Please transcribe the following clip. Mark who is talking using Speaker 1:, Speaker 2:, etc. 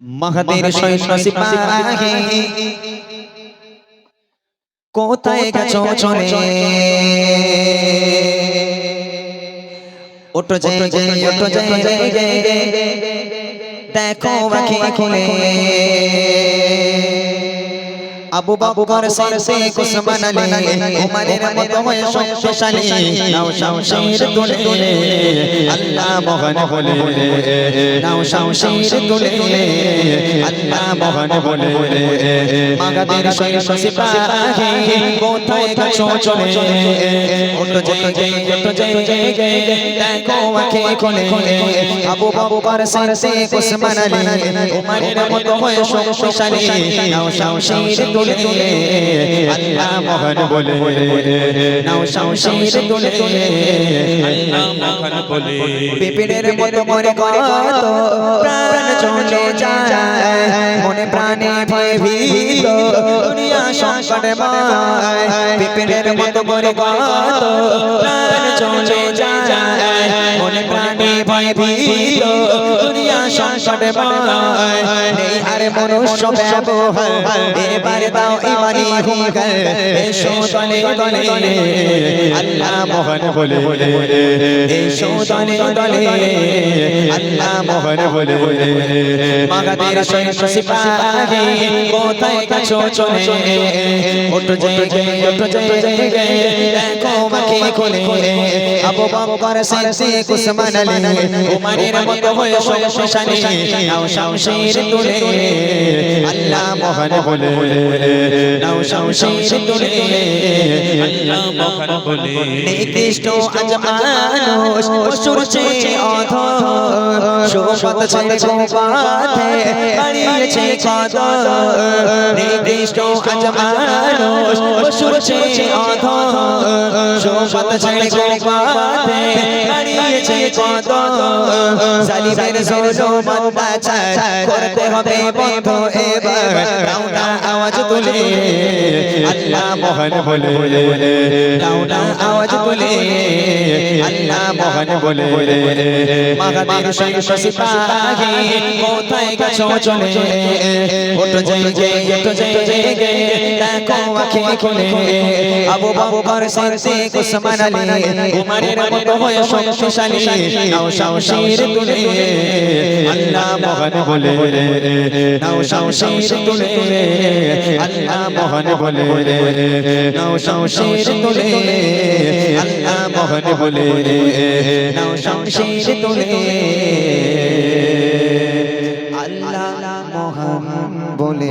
Speaker 1: মাহাদের সৈন্য সিপাহী কোথায় গেছো চলে ওঠো যাই ওঠো যাই দেখো আঁখি খুলে আবু বকর সিদ্দিক উসমান আলী উমরের মতো হয়ে শক্তিশালী নাও শামশির তুলে আল্লাহ মহান বলে নাও শামশির তুলে আল্লাহ মহান বলে মাগাদের সৈন্য সিপাহী কোথায় গেছো চলে ওঠো যাই দেখো আঁখি খুলে আবু বকর সিদ্দিক উসমান আলী উমরের মতো হয়ে শক্তিশালী নাও শামশির তুলে আল্লাহ মহান বলে নাও শামশির তুলে আল্লাহ মহান বলে বিপিনের মতো মরে কত প্রাণ চলে যায় মনে প্রাণে ভয় ভীত দুনিয়া সংকটময় বিপিনের মতো মরে কত প্রাণ চলে যায় মনে প্রাণে ভয় ভীত দুনিয়া সংকটময় নেই আর মনুষ্য ব্যবহার এবারে দাও ইমানি হুঙ্কার এসো দলে দলে আল্লাহ মহান বলে এসো দলে দলে আল্লাহ মহান বলে মাগাদের সৈন্য সিপাহী কোথায় গেছো চলে ওঠো যাই দেখো আঁখি খুলে আবু বকর সিদ্দিক উসমান আলী উমরের মতো হয়ে শক্তিশালী নাও শামশির তুলে আল্লাহ মহান বলে নাও শামশির তুলে আল্লাহ মহান বলে নিকৃষ্ট আজ মানুষ পশুর চেয়ে অধম শোভত ছেড়ে গোপাতে হারিয়েছে কদর নিকৃষ্ট আজ মানুষ পশুর চেয়ে অধম শোভত ছেড়ে গোপাতে হারিয়েছে কদর জালিমের জুলুম অত্যাচার করতে হবে বন্ধ এবার নাও না আওয়াজ তুলে আল্লাহ মহান বলে নাও না আওয়াজ তুলে আল্লাহ মহান বলে মাগাদের সৈন্য সিপাহী কোথায় গেছো চলে ওঠো যাই দেখো আঁখি খুলে আবু বকর সিদ্দিক উসমান আলী উমরের মতো হয়ে শক্তিশালী নাও শামশির তুলে আল্লাহ মহান বলে নাও শামশির তুলে আল্লাহ মহান বলে নাও শামশির তুলে আল্লাহ মহান বলে নাও শামশির তুলে আল্লাহ মহান বলে